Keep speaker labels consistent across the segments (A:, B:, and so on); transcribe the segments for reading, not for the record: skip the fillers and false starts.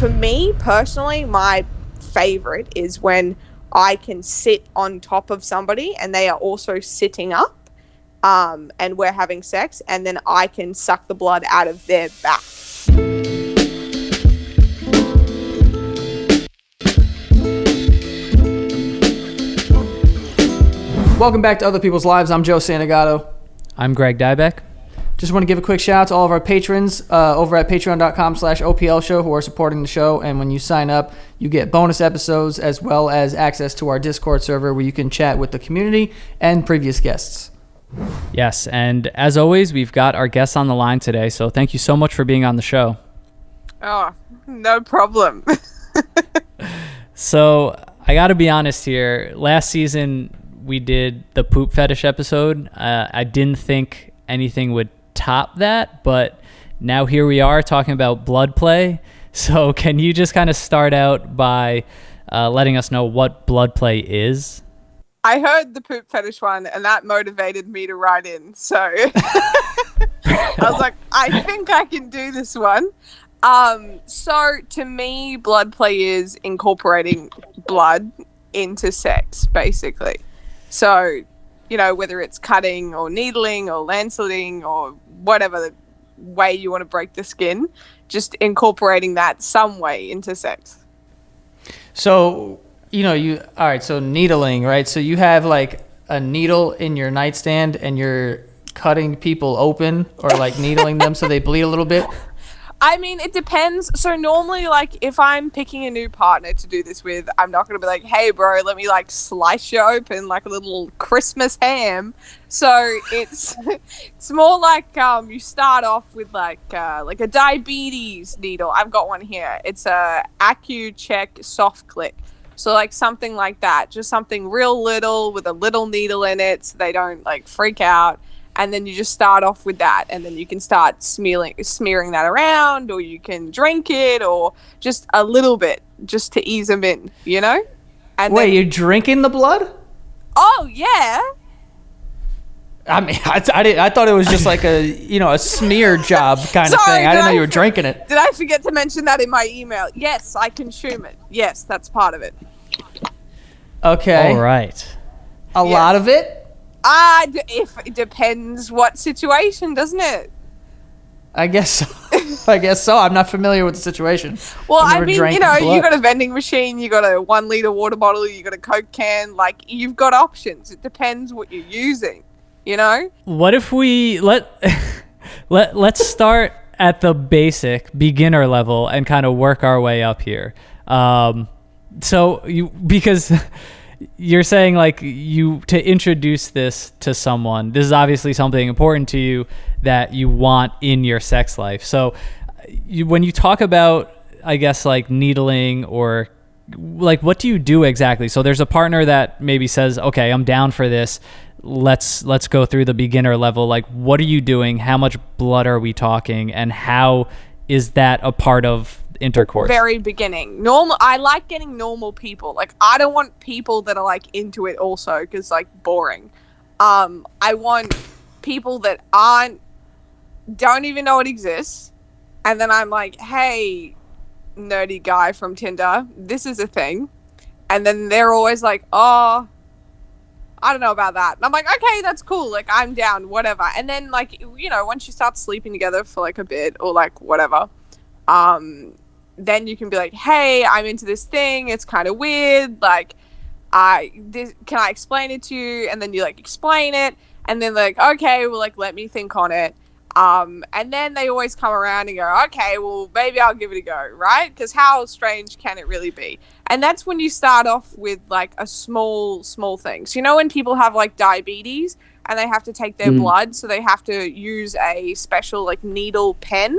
A: for me personally, my favorite is when I can sit on top of somebody and they are also sitting up, and we're having sex, and then I can suck the blood out of their back.
B: Welcome back to Other People's Lives. I'm Joe Santagato.
C: I'm Greg Dybec.
B: Just want to give a quick shout out to all of our patrons over at patreon.com/OPL show who are supporting the show. And when you sign up, you get bonus episodes as well as access to our Discord server where you can chat with the community and previous guests.
C: Yes, and as always, we've got our guests on the line today, so thank you so much for being on the show.
A: Oh, no problem.
C: So I got to be honest here. Last season, we did the poop fetish episode. I didn't think anything would top that, but now here we are talking about Bloodplay. So can you just kind of start out by letting us know what Bloodplay is?
A: I heard the poop fetish one, and that motivated me to write in. So I was like, I think I can do this one. So to me, Bloodplay is incorporating blood into sex, basically. So, you know, whether it's cutting or needling or lanceting or whatever way you want to break the skin, just incorporating that some way into sex.
B: So, all right, so needling, right? So you have like a needle in your nightstand and you're cutting people open or like needling them so they bleed a little bit?
A: I mean, it depends. So normally, like, if I'm picking a new partner to do this with, I'm not going to be like, hey, bro, let me, like, slice you open like a little Christmas ham. So it's more like you start off with, like a diabetes needle. I've got one here. It's a AccuCheck Soft Click. So, like, something like that. Just something real little with a little needle in it so they don't, like, freak out. And then you just start off with that, and then you can start smearing that around, or you can drink it, or just a little bit, just to ease them in, you know? And
B: wait, you're drinking the blood?
A: Oh, yeah.
B: I mean, I thought it was just like a smear job kind of thing. I didn't know you were drinking it.
A: Did I forget to mention that in my email? Yes, I consume it. Yes, that's part of it.
B: Okay.
C: All right.
B: A lot of it?
A: If it depends what situation, doesn't it?
B: I guess so. I'm not familiar with the situation.
A: Well, I mean, you got a vending machine, you got a 1 liter water bottle, you got a Coke can, like, you've got options. It depends what you're using, you know?
C: What if we let's start at the basic beginner level and kind of work our way up here. Because you're saying like to introduce this to someone, this is obviously something important to you that you want in your sex life. So when you talk about, I guess, like needling or like, what do you do exactly? So there's a partner that maybe says, okay, I'm down for this. Let's go through the beginner level. Like, what are you doing? How much blood are we talking? And how is that a part of intercourse?
A: Very beginning. I like getting normal people. Like, I don't want people that are like into it also, because like boring. I want people that don't even know it exists, and then I'm like, hey, nerdy guy from Tinder, this is a thing. And then they're always like, oh, I don't know about that. And I'm like, okay, that's cool. Like, I'm down, whatever. And then, like, once you start sleeping together for like a bit or like whatever, then you can be like, hey, I'm into this thing. It's kind of weird. Like, can I explain it to you? And then you like explain it. And then like, okay, well, like, let me think on it. And then they always come around and go, okay, well, maybe I'll give it a go, right? Because how strange can it really be? And that's when you start off with like a small thing. So, when people have like diabetes and they have to take their blood, so they have to use a special like needle pen.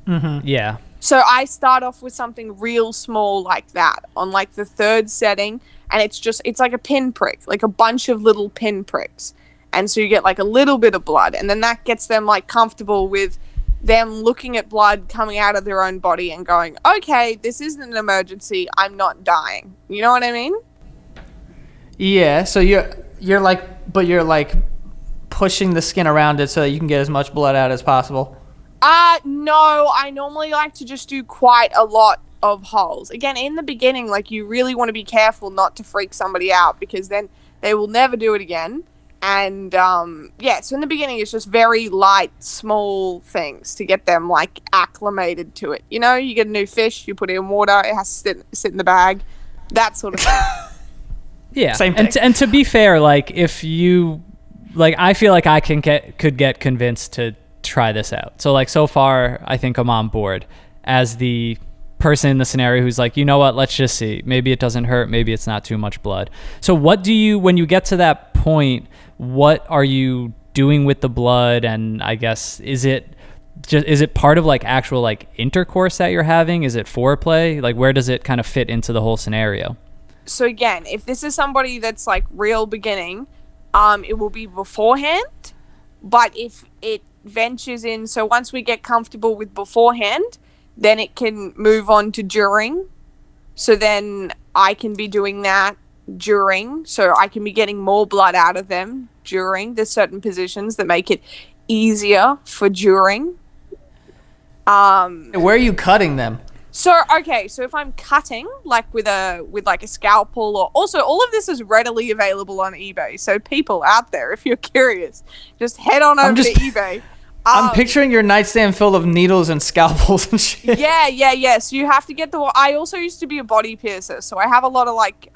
C: Mm-hmm. Yeah.
A: So I start off with something real small like that on like the third setting, and it's like a pinprick, like a bunch of little pinpricks. And so you get like a little bit of blood, and then that gets them like comfortable with them looking at blood coming out of their own body and going, okay, this isn't an emergency. I'm not dying. You know what I mean?
B: Yeah. So you're like pushing the skin around it so that you can get as much blood out as possible.
A: No, I normally like to just do quite a lot of holes. Again, in the beginning, like, you really want to be careful not to freak somebody out, because then they will never do it again. And so in the beginning, it's just very light, small things to get them like acclimated to it. You know, you get a new fish, you put it in water, it has to sit in the bag, that sort of thing.
C: Yeah,
B: same thing.
C: And to be fair, like, if you, like, I feel like I could get convinced to try this out. So, like, so far, I think I'm on board as the person in the scenario who's like, you know what, let's just see. Maybe it doesn't hurt. Maybe it's not too much blood. So what do you, when you get to that point, what are you doing with the blood? And I guess, is it part of like actual like intercourse that you're having? Is it foreplay? Like, where does it kind of fit into the whole scenario?
A: So again, if this is somebody that's like real beginning, it will be beforehand. But if it ventures in, so once we get comfortable with beforehand, then it can move on to during. So then I can be doing that during. So I can be getting more blood out of them during. There's certain positions that make it easier for during.
B: Where are you cutting them?
A: So, okay, so if I'm cutting, like with a scalpel, or also all of this is readily available on eBay. So people out there, if you're curious, just head on over to eBay.
B: I'm picturing your nightstand full of needles and scalpels and shit.
A: Yeah. So you have to get I also used to be a body piercer, so I have a lot of like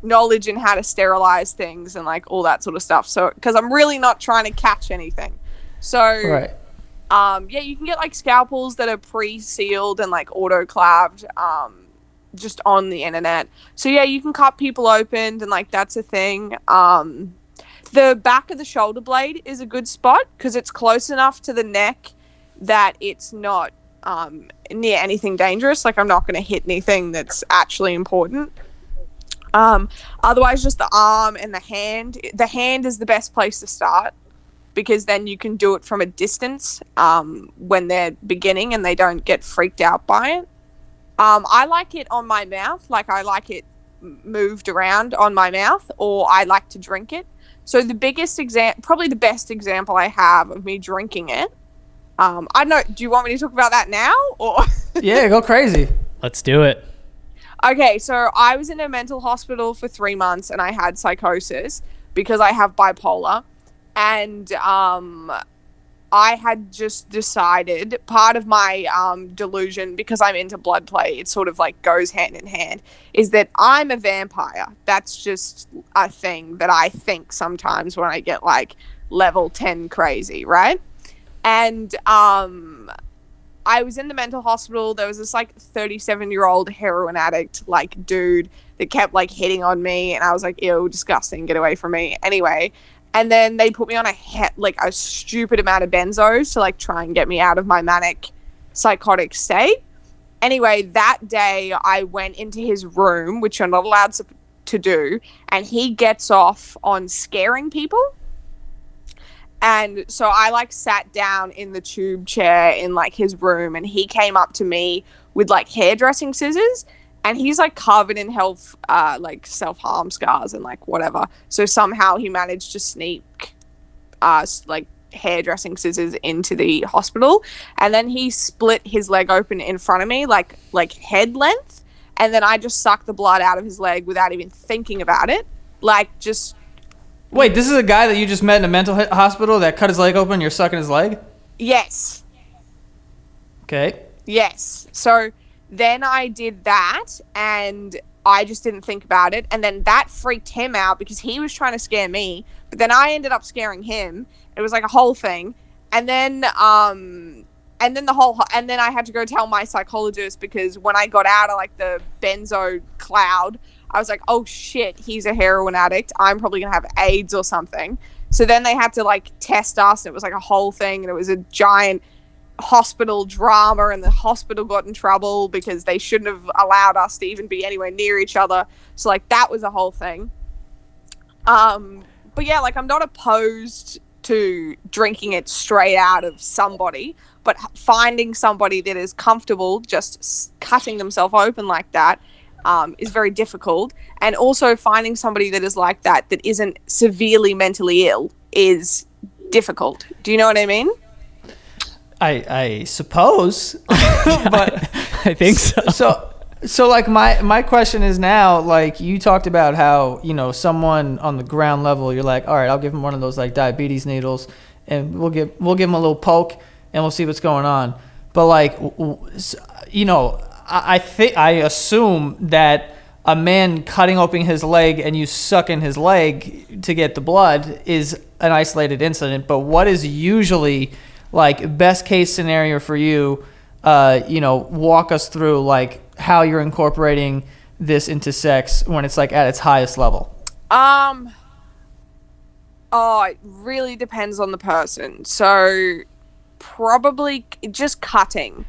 A: knowledge in how to sterilize things and like all that sort of stuff. So, because I'm really not trying to catch anything. So,
B: Right.
A: You can get like scalpels that are pre-sealed and like autoclaved, just on the internet. So yeah, you can cut people open, and like that's a thing. The back of the shoulder blade is a good spot because it's close enough to the neck that it's not near anything dangerous. Like, I'm not going to hit anything that's actually important. Otherwise, just the arm and the hand. The hand is the best place to start, because then you can do it from a distance when they're beginning and they don't get freaked out by it. I like it on my mouth. Like, I like it moved around on my mouth, or I like to drink it. So the biggest probably the best example I have of me drinking it, I don't know, do you want me to talk about that now, or?
B: Yeah, go crazy.
C: Let's do it.
A: Okay, so I was in a mental hospital for 3 months, and I had psychosis because I have bipolar. And I had just decided, part of my delusion, because I'm into Bloodplay, it sort of like goes hand in hand, is that I'm a vampire. That's just a thing that I think sometimes when I get like level 10 crazy, right? And I was in the mental hospital. There was this like 37-year-old heroin addict like dude that kept like hitting on me, and I was like, ew, disgusting, get away from me. Anyway, and then they put me on a stupid amount of benzos to like try and get me out of my manic psychotic state. Anyway, that day I went into his room, which you're not allowed to do, and he gets off on scaring people. And so I like sat down in the tube chair in like his room, and he came up to me with like hairdressing scissors, and he's like covered in like self-harm scars and like whatever. So somehow he managed to sneak like hairdressing scissors into the hospital, and then he split his leg open in front of me like head length, and then I just sucked the blood out of his leg without even thinking about it. Like, just...
B: Wait, this is a guy that you just met in a mental hospital that cut his leg open and you're sucking his leg?
A: Yes.
B: Okay.
A: Yes. So then I did that, and I just didn't think about it, and then that freaked him out because he was trying to scare me, but then I ended up scaring him. It was like a whole thing, and then I had to go tell my psychologist, because when I got out of like the benzo cloud, I was like, oh shit, he's a heroin addict. I'm probably gonna have AIDS or something. So then they had to like test us, and it was like a whole thing, and it was a giant hospital drama, and the hospital got in trouble because they shouldn't have allowed us to even be anywhere near each other. So like that was a whole thing. But yeah, like, I'm not opposed to drinking it straight out of somebody, but finding somebody that is comfortable just cutting themselves open like that is very difficult. And also finding somebody that is like that isn't severely mentally ill is difficult. Do you know what I mean?
B: I suppose, but
C: I think so.
B: So like my question is now, like you talked about how, you know, someone on the ground level, you're like, all right, I'll give him one of those like diabetes needles, and we'll give him a little poke, and we'll see what's going on. But like, you know, I assume that a man cutting open his leg and you sucking his leg to get the blood is an isolated incident. But what is usually like best case scenario for you? You know, walk us through like how you're incorporating this into sex when it's like at its highest level.
A: It really depends on the person. So probably just cutting,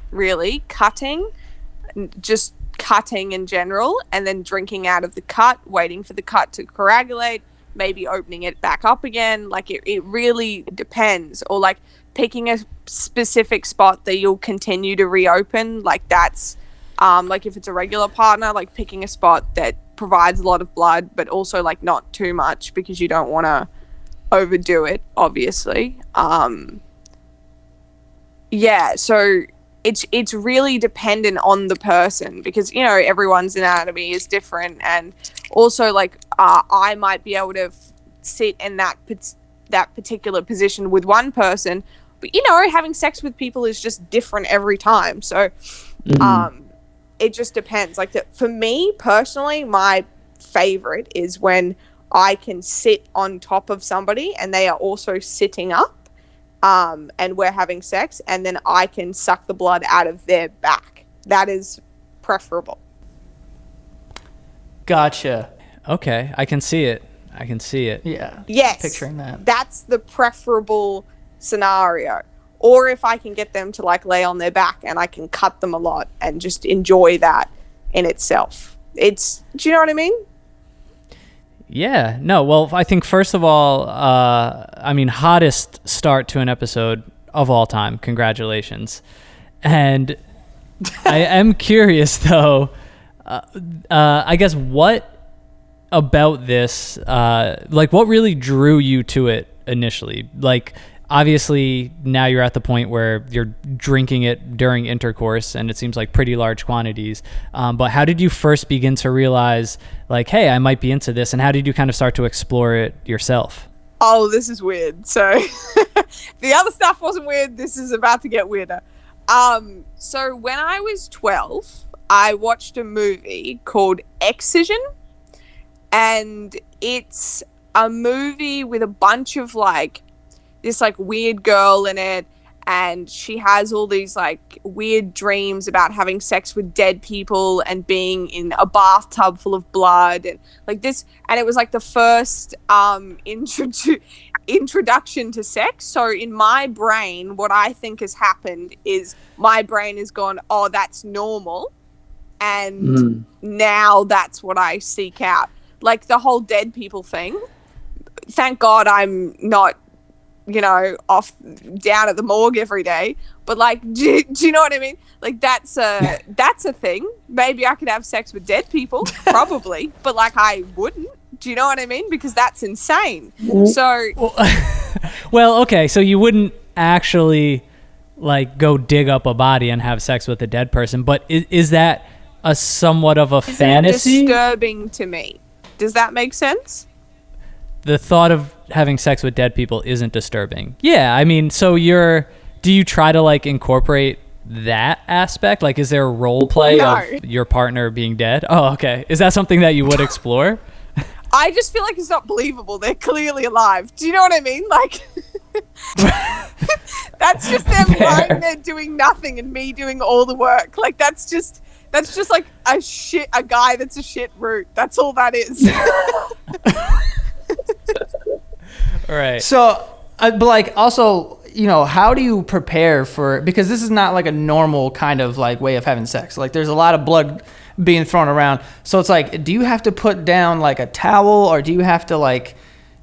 A: just cutting in general, and then drinking out of the cut, waiting for the cut to coagulate, maybe opening it back up again. Like it really depends. Or like picking a specific spot that you'll continue to reopen. Like that's like if it's a regular partner, like picking a spot that provides a lot of blood, but also like not too much because you don't want to overdo it, obviously. Yeah, so it's really dependent on the person because, you know, everyone's anatomy is different, and also like I might be able to sit in that particular position with one person, but, you know, having sex with people is just different every time. So it just depends. Like for me personally, my favorite is when I can sit on top of somebody and they are also sitting up. And we're having sex, and then I can suck the blood out of their back. That is preferable.
B: Gotcha.
C: Okay, I can see it.
B: Yeah.
A: Yes.
B: Picturing that.
A: That's the preferable scenario. Or if I can get them to like lay on their back and I can cut them a lot and just enjoy that in itself. Do you know what I mean?
C: Yeah, no, well, I think first of all, I mean, hottest start to an episode of all time. Congratulations. And I am curious, though, I guess what about this, like what really drew you to it initially? Like, obviously, now you're at the point where you're drinking it during intercourse, and it seems like pretty large quantities. But how did you first begin to realize, like, hey, I might be into this? And how did you kind of start to explore it yourself?
A: Oh, this is weird. So the other stuff wasn't weird. This is about to get weirder. So when I was 12, I watched a movie called Excision. And it's a movie with a bunch of, like, this like weird girl in it, and she has all these like weird dreams about having sex with dead people and being in a bathtub full of blood and like this, and it was like the first introduction to sex. So in my brain, what I think has happened is my brain has gone, oh, that's normal, and now that's what I seek out. Like the whole dead people thing, thank God I'm not, you know, off down at the morgue every day, but like do you know what I mean? Like that's a thing. Maybe I could have sex with dead people, probably, but like I wouldn't. Do you know what I mean? Because that's insane. So
C: well, okay, so you wouldn't actually like go dig up a body and have sex with a dead person, but is that a somewhat of a fantasy?
A: Disturbing to me. Does that make sense?
C: The thought of having sex with dead people isn't disturbing. Yeah, I mean, so do you try to like incorporate that aspect? Like, is there a role play of your partner being dead? Oh, okay. Is that something that you would explore?
A: I just feel like it's not believable. They're clearly alive. Do you know what I mean? Like, that's just them lying there doing nothing and me doing all the work. Like, that's just like a guy that's a shit root. That's all that is.
C: All right.
B: So, but like also, you know, how do you prepare for, because this is not like a normal kind of like way of having sex. Like there's a lot of blood being thrown around. So it's like, do you have to put down like a towel, or do you have to like,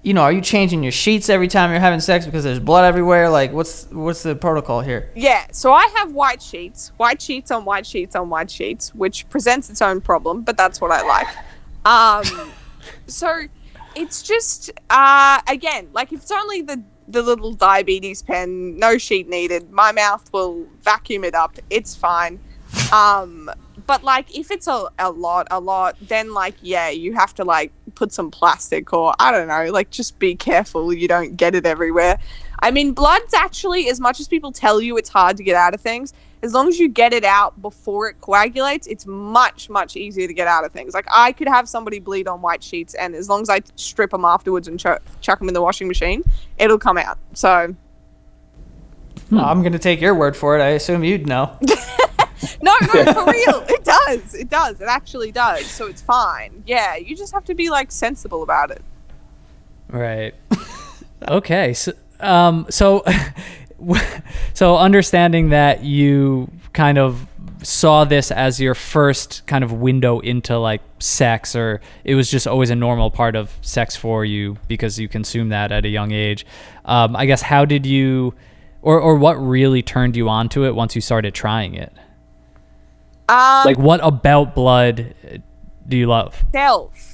B: you know, are you changing your sheets every time you're having sex because there's blood everywhere? Like what's the protocol here?
A: Yeah. So I have white sheets on white sheets, which presents its own problem, but that's what I like. So it's just, again, like if it's only the the little diabetes pen, no sheet needed. My mouth will vacuum it up. It's fine. But like if it's a lot, then like yeah, you have to like put some plastic, or I don't know, like just be careful you don't get it everywhere. I mean, blood's actually, as much as people tell you it's hard to get out of things, as long as you get it out before it coagulates, it's much easier to get out of things. Like I could have somebody bleed on white sheets, and as long as I strip them afterwards and chuck them in the washing machine, it'll come out. So
B: I'm gonna take your word for it. I assume you'd know.
A: No, for real. It does. It actually does. So it's fine. Yeah, you just have to be like sensible about it.
C: Right. Okay. So understanding that you kind of saw this as your first kind of window into like sex, or it was just always a normal part of sex for you because you consumed that at a young age. I guess how did you, or what really turned you onto it once you started trying it? Like what about blood do you love?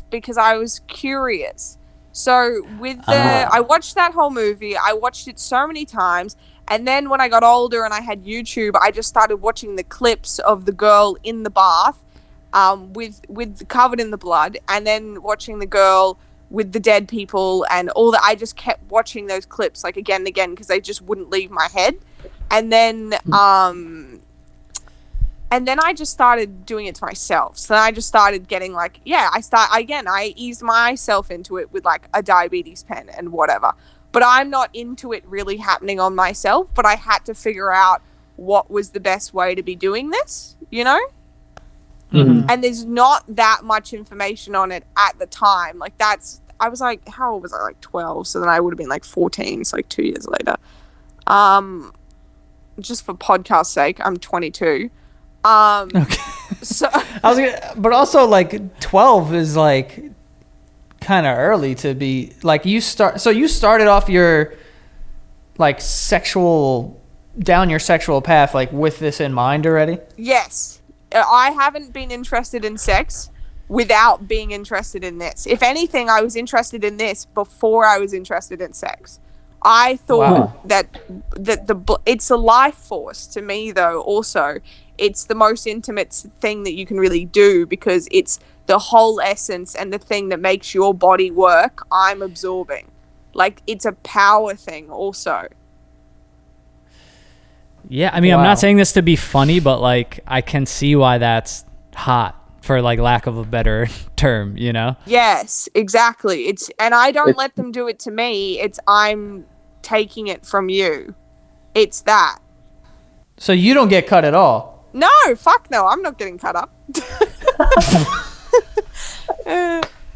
A: Because I was curious. So with I watched that whole movie. I watched it so many times. And then when I got older and I had YouTube, I just started watching the clips of the girl in the bath with covered in the blood, and then watching the girl with the dead people and all that. I just kept watching those clips like again and again because they just wouldn't leave my head. And then I just started doing it to myself. So then I just started getting like, I eased myself into it with like a diabetes pen and whatever. But I'm not into it really happening on myself, but I had to figure out what was the best way to be doing this, you know? Mm-hmm. And there's not that much information on it at the time. Like I was like, how old was I? Like 12. So then I would have been like 14. So like 2 years later. Just for podcast sake, I'm 22.
B: Okay.
A: So
B: but also like 12 is like kind of early to be like you started off your like down your sexual path like with this in mind already?
A: Yes. I haven't been interested in sex without being interested in this. If anything, I was interested in this before I was interested in sex. I thought that it's a life force to me, though. Also, it's the most intimate thing that you can really do because it's the whole essence and the thing that makes your body work. I'm absorbing, like it's a power thing, also.
C: Yeah, I mean, I'm not saying this to be funny, but like I can see why that's hot, for like lack of a better term, you know?
A: Yes, exactly. And I don't let them do it to me. I'm taking it from you. It's that.
B: So you don't get cut at all?
A: No, fuck no. I'm not getting cut up.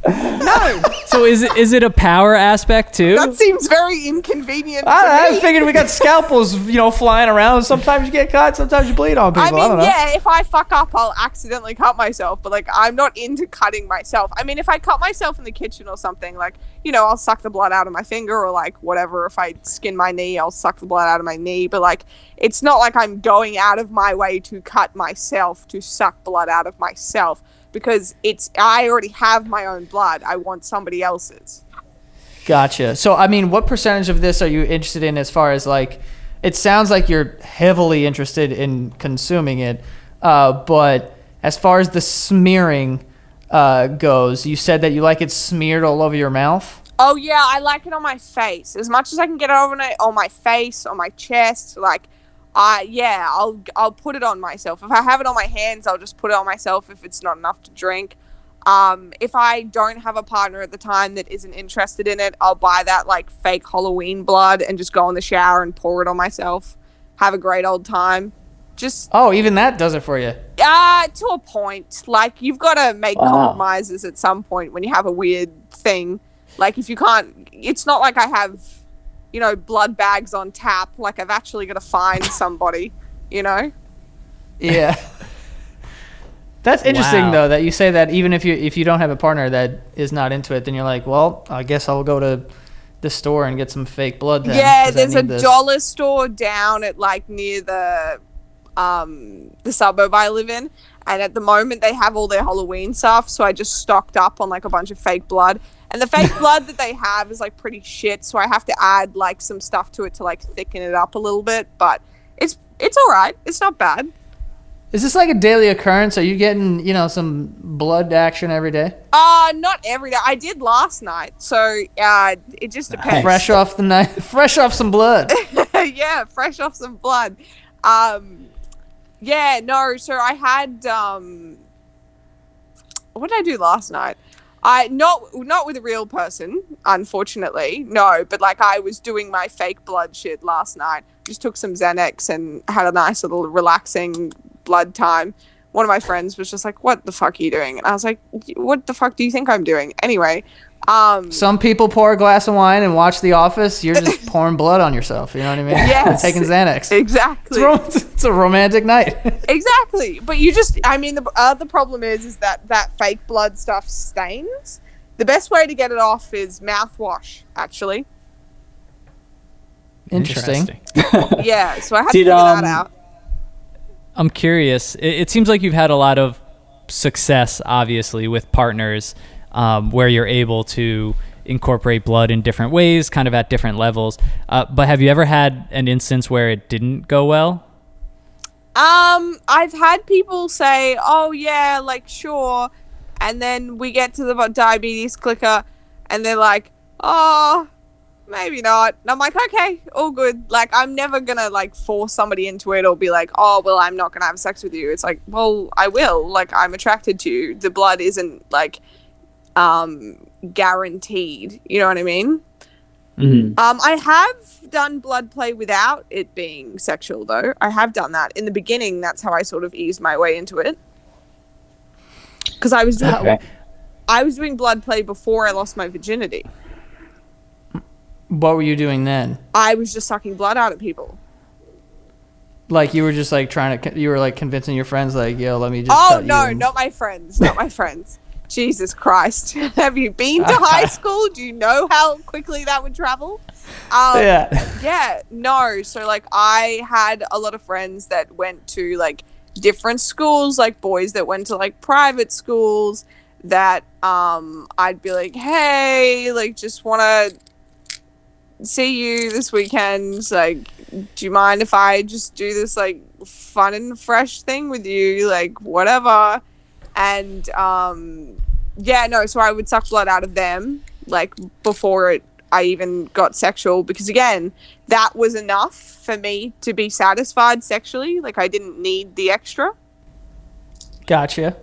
A: No.
C: So is it a power aspect too?
A: That seems very inconvenient.
B: I figured we got scalpels, flying around. Sometimes you get cut, sometimes you bleed on people.
A: I mean,
B: I don't know.
A: yeah, if I fuck up, I'll accidentally cut myself. But like, I'm not into cutting myself. I mean, if I cut myself in the kitchen or something, like, I'll suck the blood out of my finger or like whatever. If I skin my knee, I'll suck the blood out of my knee. But like, it's not like I'm going out of my way to cut myself to suck blood out of myself. Because I already have my own blood. I want somebody else's.
B: Gotcha. So, I mean, what percentage of this are you interested in as far as, like, it sounds like you're heavily interested in consuming it, but as far as the smearing goes, you said that you like it smeared all over your mouth?
A: Oh, yeah, I like it on my face. As much as I can get it on my face, on my chest, like... I'll put it on myself. If I have it on my hands, I'll just put it on myself if it's not enough to drink. If I don't have a partner at the time that isn't interested in it, I'll buy that like fake Halloween blood and just go in the shower and pour it on myself. Have a great old time.
B: Even that does it for you.
A: To a point. Like you've got to make compromises at some point when you have a weird thing. Like if you can't, it's not like I have blood bags on tap. Like I've actually got to find somebody, Yeah. That's interesting though, that you say that even if you don't have a partner that is not into it, then you're like, well, I guess I'll go to the store and get some fake blood then. Yeah, there's a dollar store down at like near the suburb I live in. And at the moment they have all their Halloween stuff. So I just stocked up on like a bunch of fake blood. And the fake blood that they have is like pretty shit, so I have to add like some stuff to it to like thicken it up a little bit, but it's all right. It's not bad.
B: Is this like a daily occurrence? Are you getting, some blood action every day?
A: Not every day. I did last night, so it just depends.
B: Fresh off the night, fresh off some blood.
A: Yeah, fresh off some blood. Yeah, no, so I had what did I do last night? I not with a real person, unfortunately. No, but like I was doing my fake blood shit last night. Just took some Xanax and had a nice little relaxing blood time. One of my friends was just like, "What the fuck are you doing?" And I was like, "What the fuck do you think I'm doing?" Anyway,
B: some people pour a glass of wine and watch The Office. You're just pouring blood on yourself. You know what I mean?
A: Yes.
B: Taking Xanax.
A: Exactly.
B: It's a romantic night.
A: Exactly. But you just, I mean, the problem is that fake blood stuff stains. The best way to get it off is mouthwash, actually.
B: Interesting.
A: Yeah, so I had to figure that out.
C: I'm curious. It seems like you've had a lot of success, obviously, with partners where you're able to incorporate blood in different ways, kind of at different levels. But have you ever had an instance where it didn't go well?
A: I've had people say, "Oh yeah, like sure," and then we get to the diabetes clicker, and they're like, "Oh, maybe not." And I'm like, "Okay, all good." Like, I'm never gonna like force somebody into it or be like, "Oh, well, I'm not gonna have sex with you." It's like, well, I will. Like, I'm attracted to you. The blood isn't like guaranteed. You know what I mean?
C: Mm-hmm.
A: I have done blood play without it being sexual, though. I have done that in the beginning. That's how I sort of eased my way into it. Because I was doing blood play before I lost my virginity.
B: What were you doing then?
A: I was just sucking blood out of people.
B: Like you were just like you were like convincing your friends like, yo, let me just.
A: Oh no, not my friends, not my friends. Jesus Christ. Have you been to high school? Do you know how quickly that would travel? Yeah, no. So, like, I had a lot of friends that went to, like, different schools, like, boys that went to, like, private schools that I'd be like, hey, like, just want to see you this weekend. Like, do you mind if I just do this, like, fun and fresh thing with you? Like, whatever. And yeah, no, so I would suck blood out of them like before I even got sexual, because again, that was enough for me to be satisfied sexually. Like, I didn't need the extra.
B: Gotcha.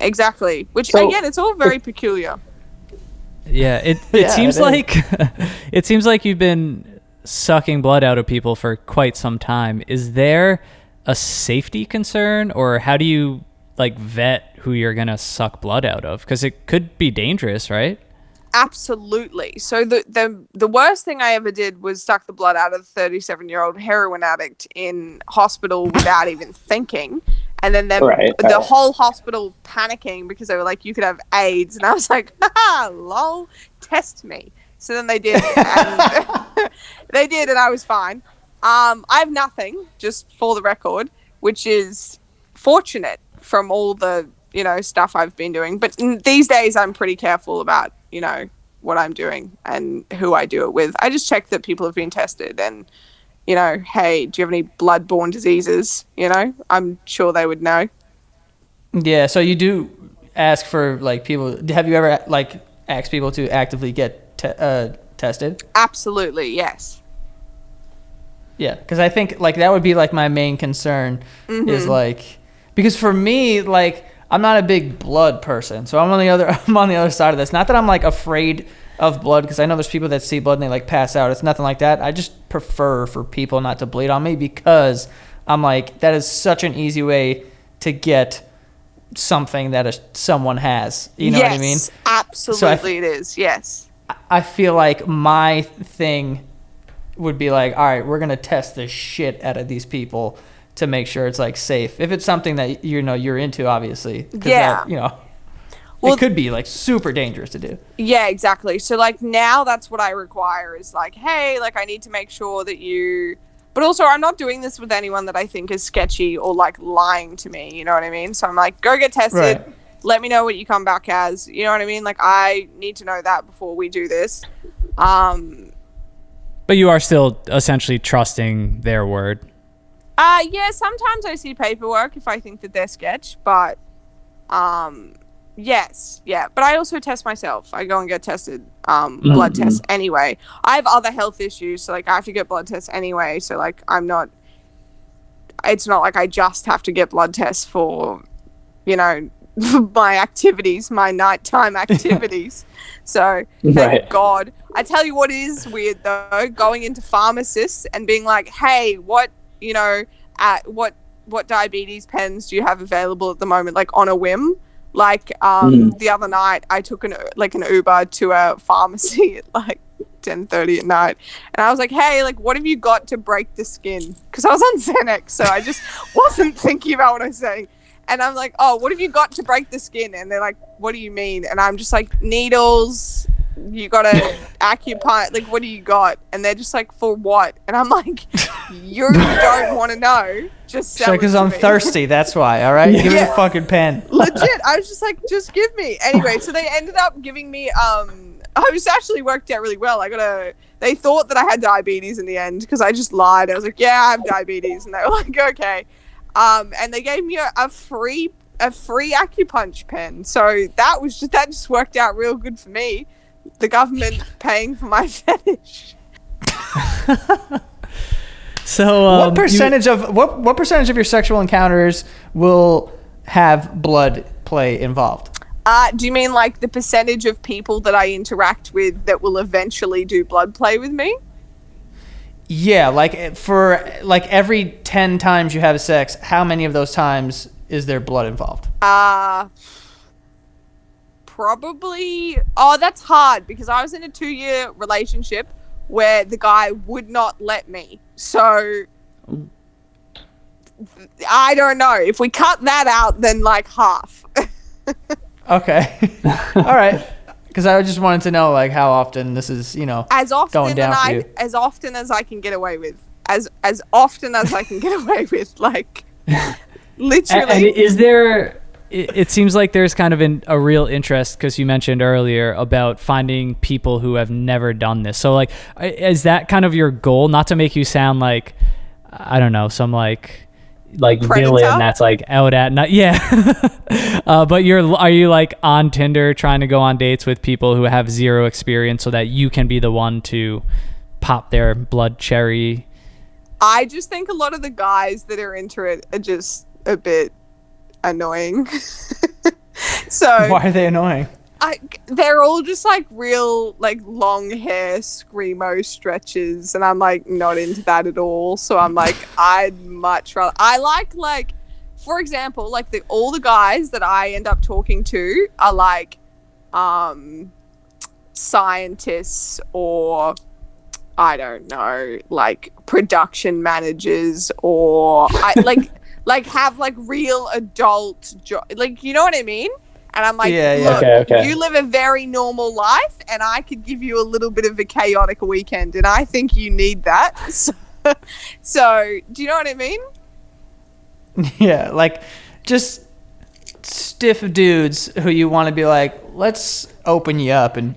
A: Exactly. Which again, it's all very peculiar.
C: Yeah, it seems like it seems like you've been sucking blood out of people for quite some time. Is there a safety concern, or how do you like vet who you're gonna suck blood out of? Because it could be dangerous, right?
A: Absolutely. So the worst thing I ever did was suck the blood out of a 37-year-old heroin addict in hospital without even thinking. And then the whole hospital panicking because they were like, you could have AIDS. And I was like, haha, lol, test me. So then they did. And they did, and I was fine. I have nothing, just for the record, which is fortunate from all the, stuff I've been doing. But these days I'm pretty careful about, what I'm doing and who I do it with. I just check that people have been tested and, hey, do you have any blood-borne diseases? I'm sure they would know.
B: Yeah, so you do ask for, like, people. Have you ever, like, asked people to actively get tested?
A: Absolutely, yes.
B: Yeah, because I think, like, that would be, like, my main concern is, like, because for me, like, I'm not a big blood person, so I'm on the other side of this. Not that I'm, like, afraid of blood, because I know there's people that see blood and they, like, pass out. It's nothing like that. I just prefer for people not to bleed on me, because I'm like, that is such an easy way to get something that someone has. You know what I mean?
A: Yes, absolutely it is, yes.
B: I feel like my thing would be like, all right, we're going to test the shit out of these people to make sure it's, like, safe. If it's something that, you're into, obviously.
A: Yeah.
B: That, it could be, like, super dangerous to do.
A: Yeah, exactly. So, like, now that's what I require is, like, hey, like, I need to make sure that you... But also, I'm not doing this with anyone that I think is sketchy or, like, lying to me. You know what I mean? So I'm like, go get tested.
B: Right.
A: let me know what you come back as. You know what I mean? Like, I need to know that before we do this.
C: But you are still essentially trusting their word.
A: Yeah, sometimes I see paperwork if I think that they're sketch, but yes, yeah. But I also test myself. I go and get tested, blood tests anyway. I have other health issues, so like I have to get blood tests anyway. So like it's not like I just have to get blood tests for, you know, my activities, my nighttime activities. So thank God. I tell you what is weird though, going into pharmacists and being like, hey, what, you know, what diabetes pens do you have available at the moment, like on a whim? Like the other night I took an Uber to a pharmacy at like 10:30 at night, and I was like, hey, like what have you got to break the skin? Because I was on Xanax, so I just wasn't thinking about what I was saying. And I'm like, oh, what have you got to break the skin? And they're like, what do you mean? And I'm just like, needles, you got to acupuncture, like what do you got? And they're just like, for what? And I'm like, you don't want to know, just sell it
B: because
A: to
B: I'm
A: me.
B: thirsty, that's why, all right? Give me the fucking pen.
A: Legit, I was just like, just give me. Anyway, so they ended up giving me, I was actually worked out really well. They thought that I had diabetes in the end because I just lied. I was like, yeah, I have diabetes. And they were like, okay. And they gave me a free acupuncture pen. So that just worked out real good for me. The government paying for my fetish.
C: So
B: what percentage of your sexual encounters will have blood play involved?
A: Do you mean like the percentage of people that I interact with that will eventually do blood play with me?
B: Yeah, like for like every 10 times you have sex, how many of those times is there blood involved?
A: Probably. Oh, that's hard because I was in a 2-year relationship where the guy would not let me. So I don't know. If we cut that out, then like half.
B: Okay. All right. Because I just wanted to know like how often this is, you know,
A: as often
B: going down for you.
A: As often as I can get away with. As often as I can get away with. Like, literally.
C: And is there... It seems like there's kind of a real interest, because you mentioned earlier about finding people who have never done this. So like, is that kind of your goal? Not to make you sound like, I don't know, some like villain that's like out at night. Yeah. But are you like on Tinder trying to go on dates with people who have zero experience so that you can be the one to pop their blood cherry?
A: I just think a lot of the guys that are into it are just a bit annoying. So
B: why are they annoying?
A: They're all just like real like long hair screamo stretches, and I'm like not into that at all. So I'm like, I'd much rather, I like for example, like all the guys that I end up talking to are like scientists, or I don't know, like production managers, or like have like real adult like, you know what I mean? And I'm like, look,
D: okay.
A: You live a very normal life, and I could give you a little bit of a chaotic weekend, and I think you need that. So do you know what I mean?
B: Yeah, like just stiff dudes who you want to be like, let's open you up and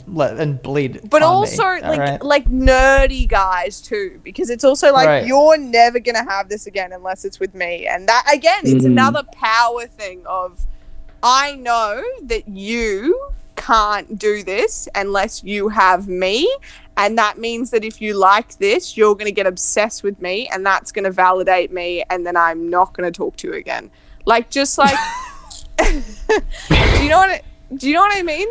B: bleed.
A: But
B: on
A: also
B: me, right?
A: like nerdy guys too, because it's also like,
B: right.
A: You're never gonna have this again unless it's with me, and that again, it's another power thing of, I know that you can't do this unless you have me, and that means that if you like this, you're going to get obsessed with me, and that's going to validate me, and then I'm not going to talk to you again. Like, just like, do you know what I mean?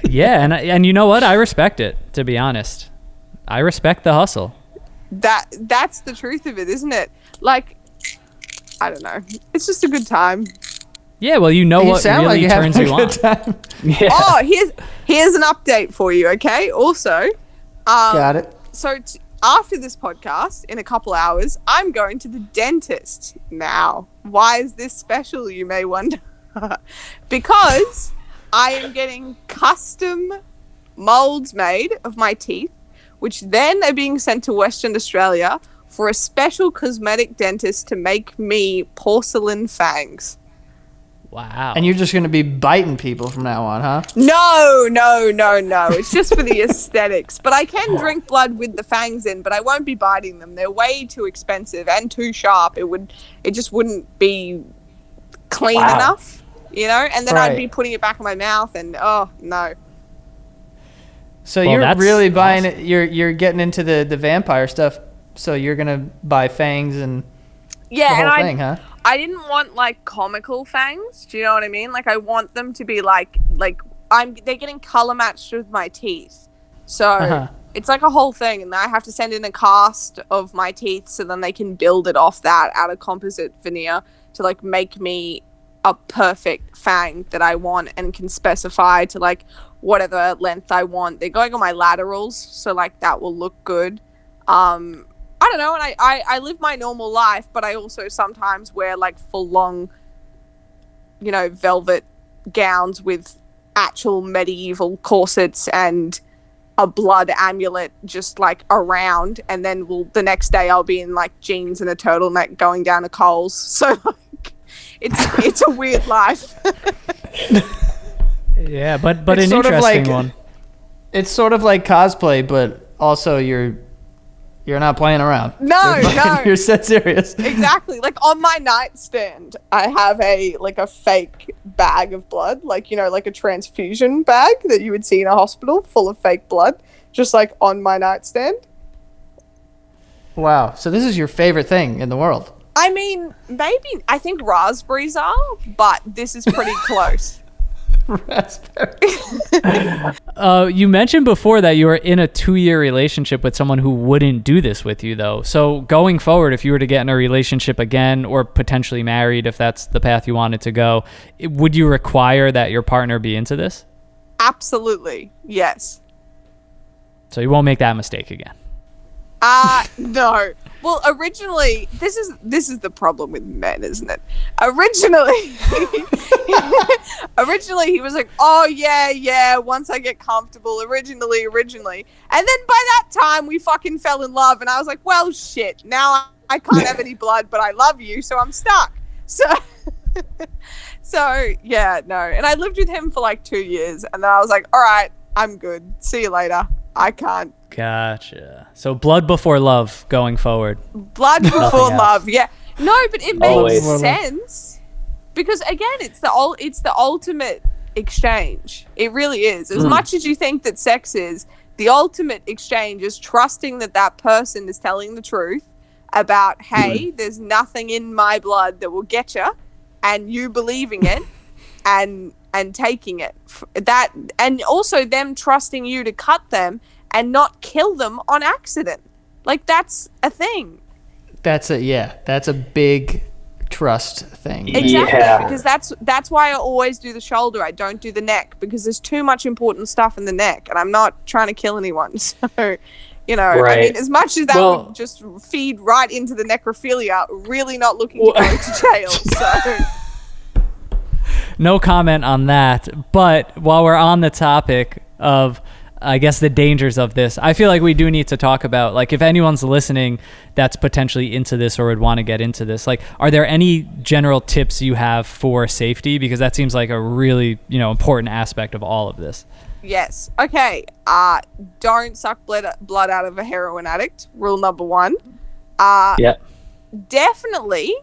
C: Yeah, and you know what? I respect it, to be honest. I respect the hustle.
A: That's the truth of it, isn't it? Like, I don't know. It's just a good time.
C: Yeah, well, you know what really turns you on.
B: Yeah.
A: Oh, here's an update for you, okay? Also,
B: got it.
A: So after this podcast, in a couple hours, I'm going to the dentist. Now, why is this special, you may wonder? Because I am getting custom molds made of my teeth, which then are being sent to Western Australia for a special cosmetic dentist to make me porcelain fangs.
C: Wow.
B: And you're just going to be biting people from now on, huh?
A: No. It's just for the aesthetics. But I can drink blood with the fangs in, but I won't be biting them. They're way too expensive and too sharp. It just wouldn't be clean enough, you know? And then I'd be putting it back in my mouth and oh no.
B: So you're really buying it. You're getting into the vampire stuff. So you're going to buy fangs and the whole thing, huh?
A: I didn't want like comical fangs. Do you know what I mean? Like I want them to be like they're getting color matched with my teeth. So it's like a whole thing, and I have to send in a cast of my teeth so then they can build it off that out of composite veneer to like make me a perfect fang that I want and can specify to like whatever length I want. They're going on my laterals, so like that will look good. I don't know, and I live my normal life, but I also sometimes wear like full long, you know, velvet gowns with actual medieval corsets and a blood amulet just like around, and then the next day I'll be in like jeans and a turtleneck going down to Coles. So like it's a weird life.
C: Yeah, but it's an interesting one.
B: It's sort of like cosplay, but also you're not playing around.
A: No.
B: You're set serious.
A: Exactly. Like on my nightstand, I have a fake bag of blood, like, you know, like a transfusion bag that you would see in a hospital full of fake blood, just like on my nightstand.
B: Wow. So this is your favorite thing in the world.
A: I mean, maybe, I think raspberries are, but this is pretty close.
B: Raspberry.
C: You mentioned before that you were in a 2-year relationship with someone who wouldn't do this with you, though. So going forward, if you were to get in a relationship again or potentially married, if that's the path you wanted to go, would you require that your partner be into this?
A: Absolutely. Yes.
C: So you won't make that mistake again.
A: No. Well, originally, this is the problem with men, isn't it? Originally, he was like, oh, yeah, once I get comfortable, originally. And then by that time, we fucking fell in love, and I was like, well, shit, now I can't have any blood, but I love you, so I'm stuck. So, yeah, no. And I lived with him for like 2 years, and then I was like, all right, I'm good. See you later. I can't.
C: Gotcha. So blood before love going forward.
A: Blood before love, yeah. No, but it makes sense because again, it's the ultimate exchange. It really is. As much as you think that sex is, the ultimate exchange is trusting that person is telling the truth about, hey, there's nothing in my blood that will get you, and you believing it and taking it. That, and also them trusting you to cut them and not kill them on accident. Like, that's a thing.
B: That's a big trust thing.
A: Exactly, because that's why I always do the shoulder. I don't do the neck, because there's too much important stuff in the neck, and I'm not trying to kill anyone. So, you know, right. I mean, as much as that would just feed right into the necrophilia, really not looking to go to jail. So,
C: no comment on that. But while we're on the topic of, I guess, the dangers of this, I feel like we do need to talk about, like, if anyone's listening that's potentially into this or would want to get into this, like, are there any general tips you have for safety? Because that seems like a really, important aspect of all of this.
A: Yes. Okay. Don't suck blood out of a heroin addict. Rule number 1. Definitely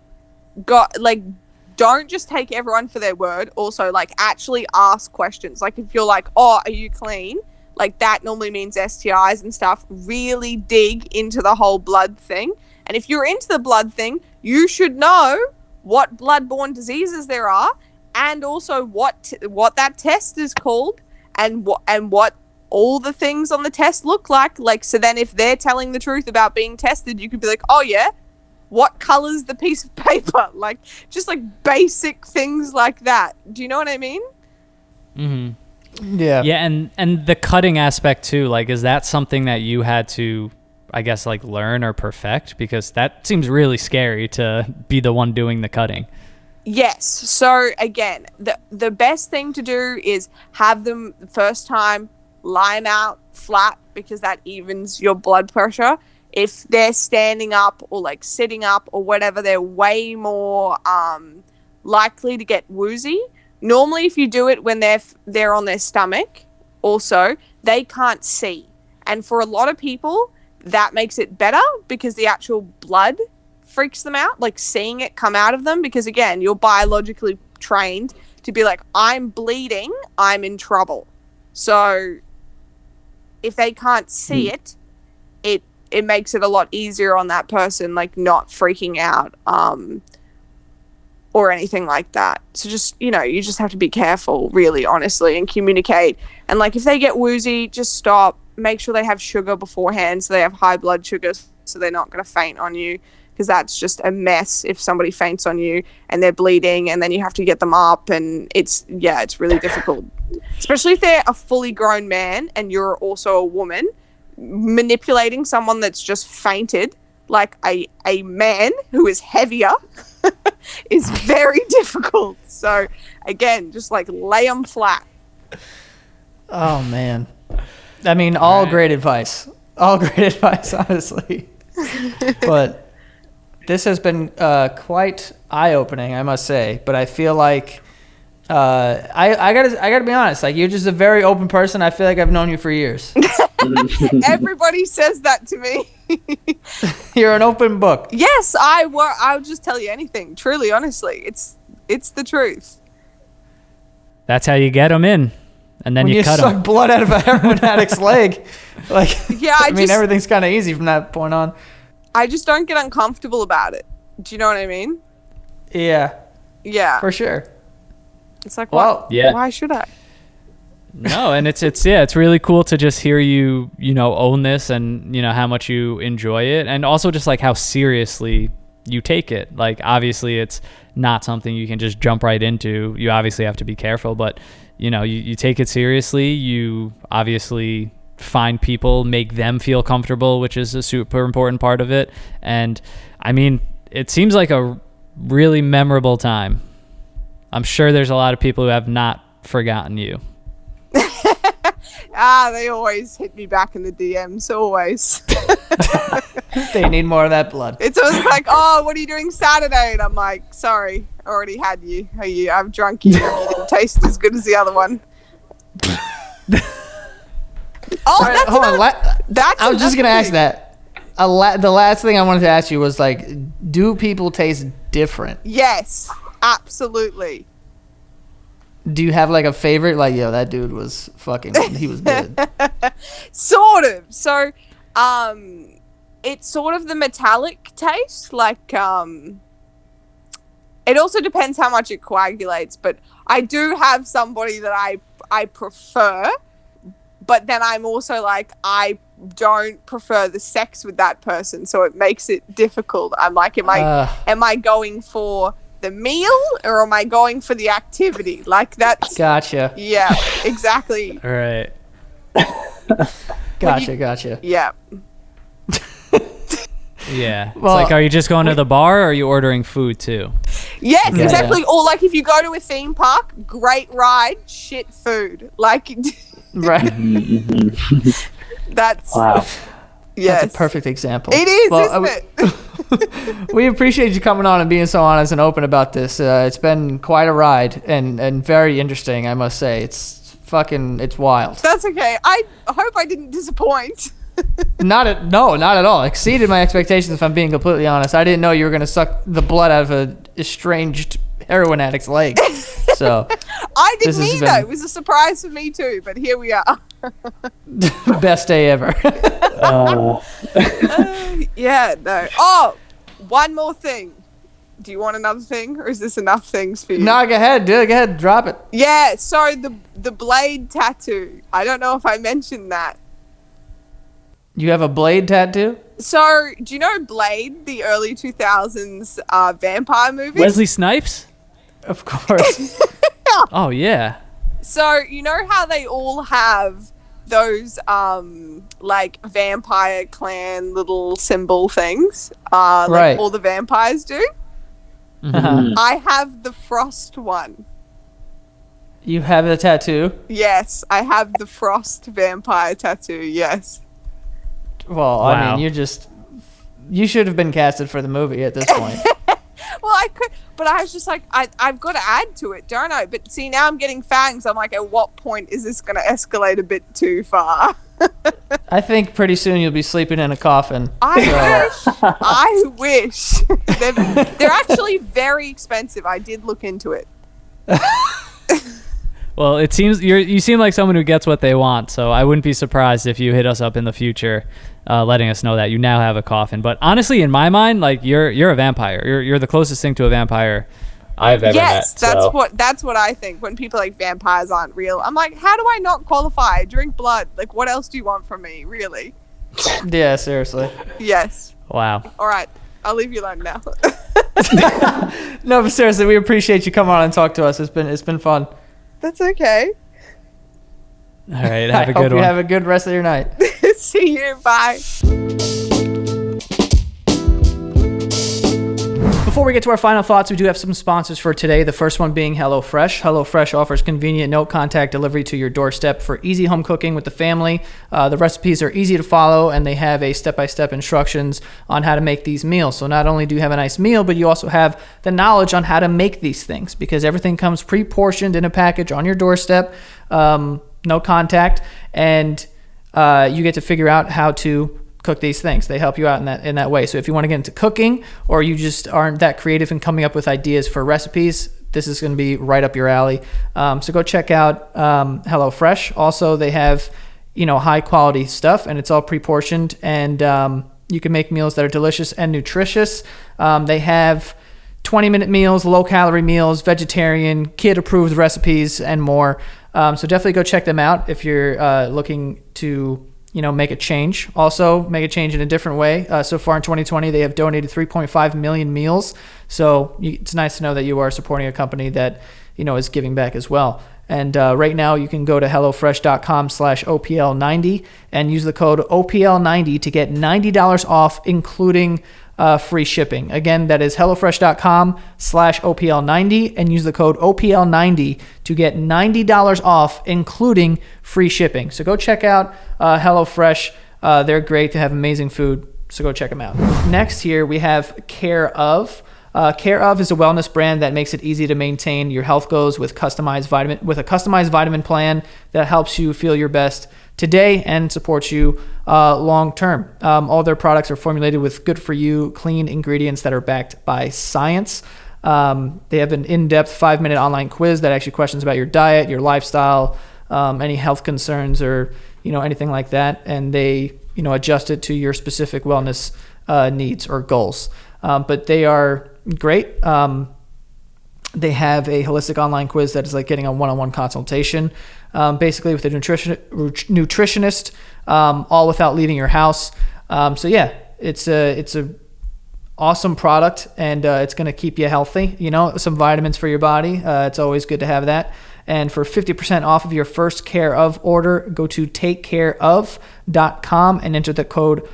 A: don't just take everyone for their word. Also, like, actually ask questions. Like, if you're like, oh, are you clean? Like, that normally means STIs and stuff. Really dig into the whole blood thing. And if you're into the blood thing, you should know what bloodborne diseases there are, and also what that test is called, and what all the things on the test look like. Like, so then if they're telling the truth about being tested, you could be like, oh yeah, what color's the piece of paper? Like, just like basic things like that. Do you know what I mean?
C: Mm-hmm.
B: Yeah.
C: Yeah, and the cutting aspect too, like, is that something that you had to, I guess, like, learn or perfect? Because that seems really scary to be the one doing the cutting.
A: Yes. So again, the best thing to do is have them the first time lie them out flat, because that evens your blood pressure. If they're standing up or like sitting up or whatever, they're way more likely to get woozy. Normally, if you do it when they're on their stomach, also, they can't see. And for a lot of people, that makes it better because the actual blood freaks them out, like seeing it come out of them, because again, you're biologically trained to be like, I'm bleeding, I'm in trouble. So if they can't see it, it makes it a lot easier on that person, like not freaking out or anything like that. So just, you just have to be careful, really, honestly, and communicate. And like if they get woozy, just stop. Make sure they have sugar beforehand, so they have high blood sugar, so they're not going to faint on you, because that's just a mess if somebody faints on you and they're bleeding and then you have to get them up, and it's really difficult. Especially if they're a fully grown man and you're also a woman, manipulating someone that's just fainted, like a man who is heavier, is very difficult. So again, just like lay them flat.
B: Oh, man. I mean, all great advice. All great advice, honestly. But this has been quite eye-opening, I must say. But I feel like I gotta be honest. Like, you're just a very open person. I feel like I've known you for years.
A: Everybody says that to me.
B: You're an open book.
A: Yes, I'll just tell you anything. Truly, honestly, it's the truth.
C: That's how you get them in. And then
B: when you
C: cut
B: suck
C: them.
B: blood out of a heroin addict's leg, like,
A: yeah,
B: I mean, everything's kind of easy from that point on.
A: I just don't get uncomfortable about it. Do you know what I mean?
B: Yeah.
A: Yeah.
B: For sure.
A: It's like,
B: well,
A: why should I?
C: No, and it's really cool to just hear you own this, and how much you enjoy it, and also just like how seriously you take it. Like, obviously it's not something you can just jump right into. You obviously have to be careful, but you take it seriously. You obviously find people, make them feel comfortable, which is a super important part of it. And I mean, it seems like a really memorable time. I'm sure there's a lot of people who have not forgotten you.
A: They always hit me back in the DMs, always.
B: They need more of that blood.
A: It's always like, oh, what are you doing Saturday? And I'm like, sorry, already had you. I've drunk you. You didn't taste as good as the other one.
B: I was just going to ask that. The last thing I wanted to ask you was, like, do people taste different?
A: Yes, absolutely.
B: Do you have like a favorite? Like, yo, that dude was fucking, he was good.
A: Sort of. So, it's sort of the metallic taste. Like, it also depends how much it coagulates. But I do have somebody that I prefer. But then I'm also like, I don't prefer the sex with that person. So it makes it difficult. I'm like, am I going for the meal, or am I going for the activity? Like, that's
B: gotcha.
A: Yeah, exactly.
C: All right.
B: Gotcha.
A: Yeah.
C: Yeah. Well, it's like, are you just going to the bar, or are you ordering food too?
A: Yes, exactly. Or like if you go to a theme park, great ride, shit food. Like,
B: right.
A: That's
D: wow.
A: Yes.
B: That's a perfect example.
A: It is, isn't it?
B: We appreciate you coming on and being so honest and open about this. It's been quite a ride and very interesting, I must say. It's wild.
A: That's okay. I hope I didn't disappoint.
B: Not at all. Exceeded my expectations, if I'm being completely honest. I didn't know you were going to suck the blood out of a estranged heroin addict's leg. So
A: I didn't either. It was a surprise for me too, but here we are.
B: Best day ever.
A: Yeah, no. Oh, one more thing. Do you want another thing, or is this enough things for you?
B: No, go ahead, dude. Go ahead, drop it.
A: Yeah, so the blade tattoo. I don't know if I mentioned that.
B: You have a blade tattoo?
A: So, do you know Blade, the early 2000s vampire movie?
C: Wesley Snipes?
B: Of course.
C: Oh, yeah.
A: So, you know how they all have those, like, vampire clan little symbol things? Like
B: right.
A: all the vampires do?
B: Uh-huh.
A: I have the Frost one.
B: You have a tattoo?
A: Yes, I have the Frost vampire tattoo, yes.
B: Well, wow. I mean, you should have been casted for the movie at this point.
A: But I was just like, I've got to add to it, don't I? But see, now I'm getting fangs. I'm like, at what point is this going to escalate a bit too far?
B: I think pretty soon you'll be sleeping in a coffin.
A: I wish. They're actually very expensive. I did look into it.
C: Well, it seems you seem like someone who gets what they want, so I wouldn't be surprised if you hit us up in the future, letting us know that you now have a coffin. But honestly, in my mind, like you're a vampire. You're the closest thing to a vampire
D: I've ever met.
A: Yes, that's what I think. When people like vampires aren't real, I'm like, how do I not qualify? I drink blood. Like, what else do you want from me, really?
B: Yeah, seriously.
A: Yes.
C: Wow.
A: All right, I'll leave you alone now.
B: No, but seriously, we appreciate you coming on and talk to us. It's been fun.
A: That's okay.
C: All right, have a good
B: hope
C: one.
B: you have a good rest of your night.
A: See you. Bye.
B: Before we get to our final thoughts, we do have some sponsors for today. The first one being HelloFresh. HelloFresh offers convenient no-contact delivery to your doorstep for easy home cooking with the family. The recipes are easy to follow, and they have a step-by-step instructions on how to make these meals. So not only do you have a nice meal, but you also have the knowledge on how to make these things, because everything comes pre-portioned in a package on your doorstep, no contact, and you get to figure out how to cook these things. They help you out in that way. So if you want to get into cooking, or you just aren't that creative in coming up with ideas for recipes, this is going to be right up your alley. So go check out HelloFresh. Also, they have high quality stuff, and it's all pre-portioned, and you can make meals that are delicious and nutritious. They have 20-minute meals, low-calorie meals, vegetarian, kid-approved recipes, and more. So definitely go check them out if you're looking to make a change. Also, make a change in a different way. So far in 2020, they have donated 3.5 million meals. So it's nice to know that you are supporting a company that, is giving back as well. And right now, you can go to HelloFresh.com/OPL90 and use the code OPL90 to get $90 off, including free shipping. Again, that is HelloFresh.com/OPL90 and use the code OPL90 to get $90 off, including free shipping. So go check out HelloFresh. They're great. They have amazing food. So go check them out. Next here, we have Care Of. Care Of is a wellness brand that makes it easy to maintain your health goals with a customized vitamin plan that helps you feel your best today and supports you long term. All their products are formulated with good for you, clean ingredients that are backed by science. They have an in-depth 5-minute online quiz that actually questions about your diet, your lifestyle, any health concerns, or anything like that, and they adjust it to your specific wellness needs or goals. But they are great. They have a holistic online quiz that is like getting a one-on-one consultation, basically with a nutritionist, all without leaving your house. So yeah, it's a awesome product, and it's going to keep you healthy. Some vitamins for your body. It's always good to have that. And for 50% off of your first Care Of order, go to takecareof.com and enter the code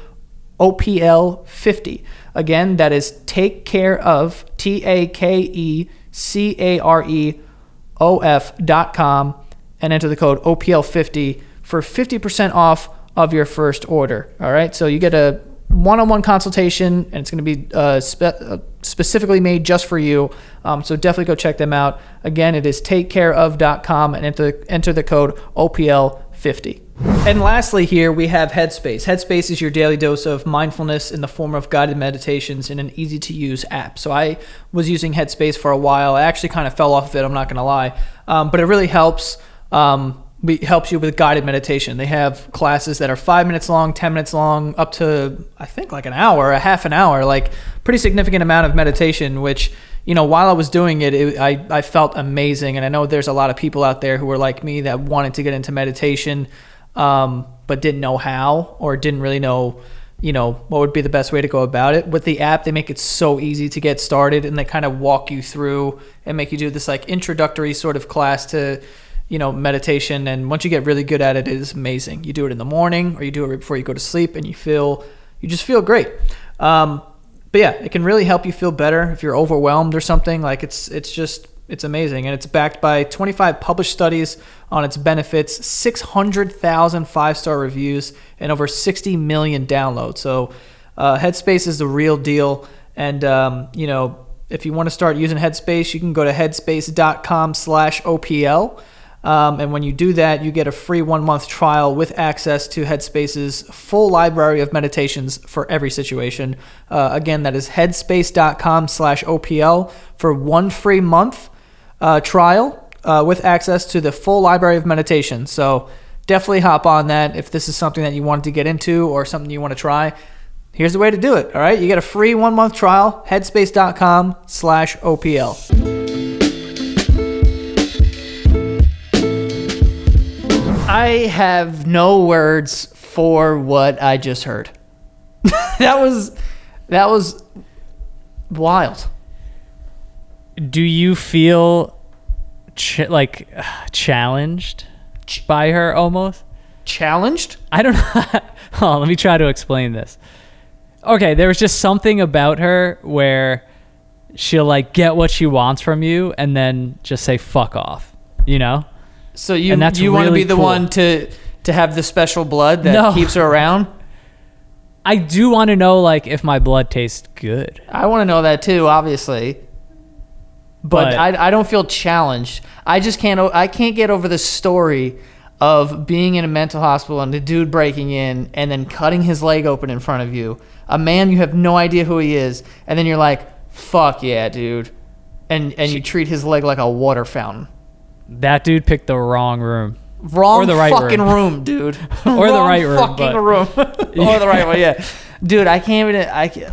B: OPL50. Again, that is takecareof, takecareof.com, and enter the code OPL50 for 50% off of your first order. All right, so you get a one-on-one consultation, and it's going to be specifically made just for you. So definitely go check them out. Again, it is takecareof.com and enter the code OPL50. And lastly here, we have Headspace. Headspace is your daily dose of mindfulness in the form of guided meditations in an easy-to-use app. So I was using Headspace for a while. I actually kind of fell off of it, I'm not going to lie. But it really helps. Helps you with guided meditation. They have classes that are 5 minutes long, 10 minutes long, up to, I think, like an hour, a half an hour, like pretty significant amount of meditation, which, while I was doing it, I felt amazing. And I know there's a lot of people out there who are like me that wanted to get into meditation, but didn't know how, or didn't really know, what would be the best way to go about it. With the app, they make it so easy to get started, and they kind of walk you through and make you do this like introductory sort of class to, meditation. And once you get really good at it, it is amazing. You do it in the morning, or you do it right before you go to sleep, and you just feel great. But yeah, it can really help you feel better if you're overwhelmed or something. Like it's amazing. And it's backed by 25 published studies on its benefits, 600,000 5-star reviews, and over 60 million downloads. So Headspace is the real deal. And, if you want to start using Headspace, you can go to headspace.com/OPL. And when you do that, you get a free 1-month trial with access to Headspace's full library of meditations for every situation. Again, that is headspace.com/OPL for 1 free month trial with access to the full library of meditation. So definitely hop on that if this is something that you wanted to get into or something you want to try. Here's the way to do it. All right, you get a free 1-month trial, headspace.com/OPL. I have no words for what I just heard. that was wild.
C: Do you feel challenged by her almost?
B: Challenged?
C: I don't know. Hold on, let me try to explain this. Okay, there was just something about her where she'll like get what she wants from you and then just say fuck off, you know?
B: So you want to be the one to have the special blood that keeps her around?
C: I do want to know like if my blood tastes good.
B: I want to know that too, obviously. But I don't feel challenged. I can't get over the story of being in a mental hospital and the dude breaking in and then cutting his leg open in front of you. A man you have no idea who he is, and then you're like, fuck yeah, dude. And you treat his leg like a water fountain.
C: That dude picked the wrong room.
B: Or the right fucking room, dude.
C: Or the right room.
B: Fucking room. Or the right one, yeah. Dude,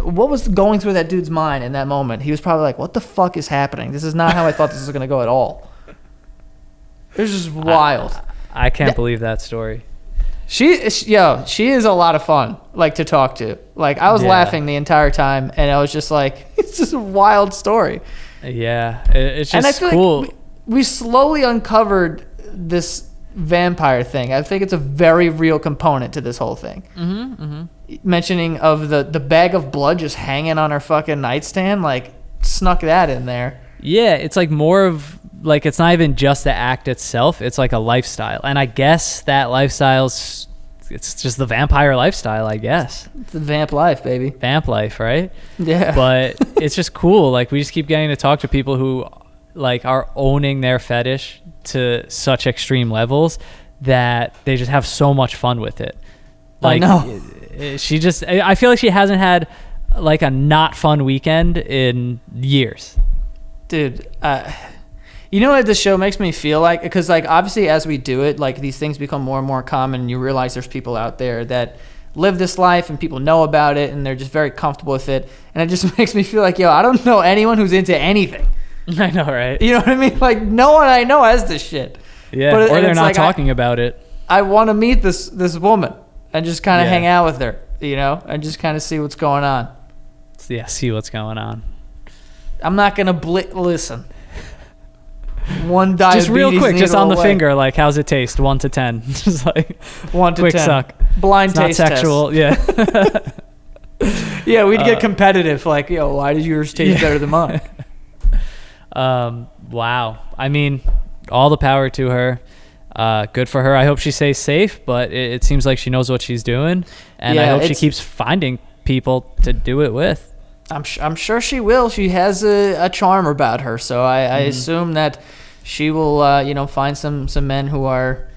B: what was going through that dude's mind in that moment? He was probably like, what the fuck is happening? This is not how I thought this was going to go at all. It was just wild.
C: I can't believe that story.
B: She is a lot of fun, like, to talk to. Like, I was laughing the entire time, and I was just like, it's just a wild story.
C: Yeah, it's just
B: and I feel
C: cool.
B: Like we slowly uncovered this vampire thing. I think it's a very real component to this whole thing. Mentioning of the bag of blood just hanging on her fucking nightstand, like, snuck that in there.
C: Yeah, it's like more of like, it's not even just the act itself, it's like a lifestyle. And I guess that lifestyle's, it's just the vampire lifestyle, I guess.
B: It's the vamp life, baby.
C: Vamp life, right?
B: Yeah.
C: But it's just cool. Like, we just keep getting to talk to people who like are owning their fetish to such extreme levels that they just have so much fun with it. Like,
B: I know.
C: I feel like she hasn't had like a not fun weekend in years.
B: Dude, you know what this show makes me feel like? Because, like, obviously as we do it, like, these things become more and more common, and you realize there's people out there that live this life and people know about it and they're just very comfortable with it. And it just makes me feel like, yo, I don't know anyone who's into anything.
C: I know, right?
B: You know what I mean? Like, no one I know has this shit.
C: Yeah, or they're not talking about it.
B: I want to meet this woman and just kind of hang out with her, you know, and just kind of see what's going on.
C: Yeah, see what's going on.
B: I'm not going to listen. One diabetes
C: just real quick, just on the
B: away.
C: Finger, like, how's it taste? 1 to 10. Just like
B: 1 to
C: quick
B: 10.
C: suck.
B: Blind
C: It's
B: taste
C: not sexual.
B: test.
C: Yeah.
B: Yeah, we'd get competitive. Like, yo, why did yours taste better than mine?
C: Wow. I mean, all the power to her. Good for her. I hope she stays safe, but it seems like she knows what she's doing, and I hope she keeps finding people to do it with.
B: I'm sure she will. She has a charm about her, so I assume that she will, find some men who are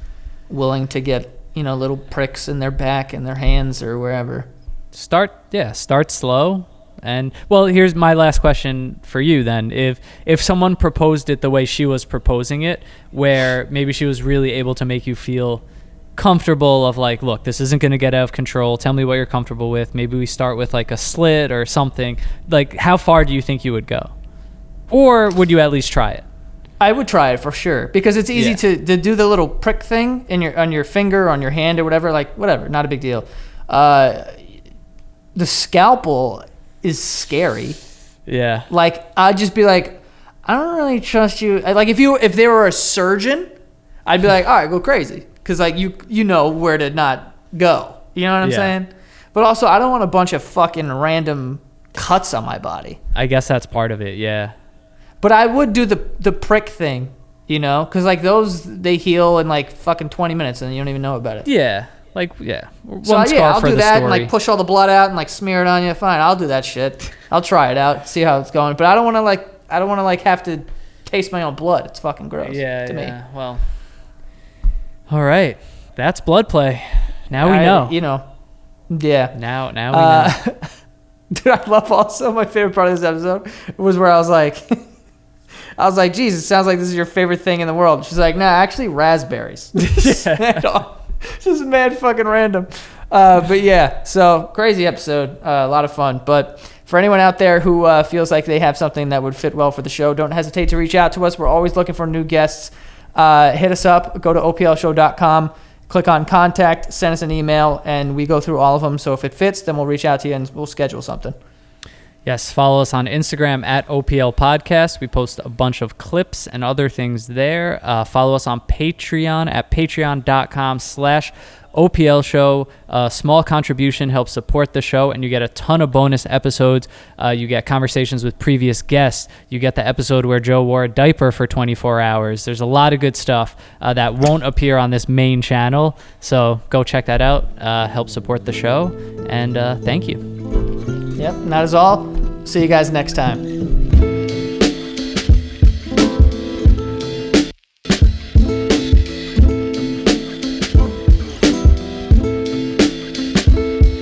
B: willing to get, little pricks in their back and their hands or wherever.
C: Start slow. And well, here's my last question for you then. If someone proposed it the way she was proposing it, where maybe she was really able to make you feel comfortable of like, look, this isn't going to get out of control. Tell me what you're comfortable with. Maybe we start with like a slit or something. Like, how far do you think you would go? Or would you at least try it?
B: I would try it for sure, because it's easy to do the little prick thing on your finger, on your hand or whatever, like whatever, not a big deal. The scalpel is scary.
C: Yeah.
B: Like, I'd just be like, I don't really trust you. Like, if they were a surgeon, I'd be like, all right, go crazy. Because, like, you know where to not go. You know what I'm saying? But also, I don't want a bunch of fucking random cuts on my body.
C: I guess that's part of it, yeah.
B: But I would do the prick thing, because, like, those, they heal in, like, fucking 20 minutes and you don't even know about it.
C: Yeah. Like, yeah, one
B: So
C: scar
B: yeah, I'll
C: for
B: do
C: the
B: that
C: story.
B: and like push all the blood out and like smear it on you. Fine, I'll do that shit. I'll try it out, see how it's going. But I don't want to have to taste my own blood. It's fucking gross to me.
C: Well, all right, that's Bloodplay. Now we know.
B: You know, yeah.
C: Now we know.
B: Dude, I love also my favorite part of this episode was where I was like, geez, it sounds like this is your favorite thing in the world. She's like, nah, actually raspberries. Just mad fucking random. But yeah, so crazy episode. A lot of fun. But for anyone out there who feels like they have something that would fit well for the show, don't hesitate to reach out to us. We're always looking for new guests. Hit us up. Go to oplshow.com. Click on contact, send us an email, and we go through all of them. So if it fits, then we'll reach out to you and we'll schedule something.
C: Yes, follow us on Instagram at OPL Podcast. We post a bunch of clips and other things there. Follow us on Patreon at patreon.com/OPL Show. A small contribution helps support the show, and you get a ton of bonus episodes. You get conversations with previous guests. You get the episode where Joe wore a diaper for 24 hours. There's a lot of good stuff that won't appear on this main channel. So go check that out. Help support the show, and thank you.
B: Yep, and that is all. See you guys next time.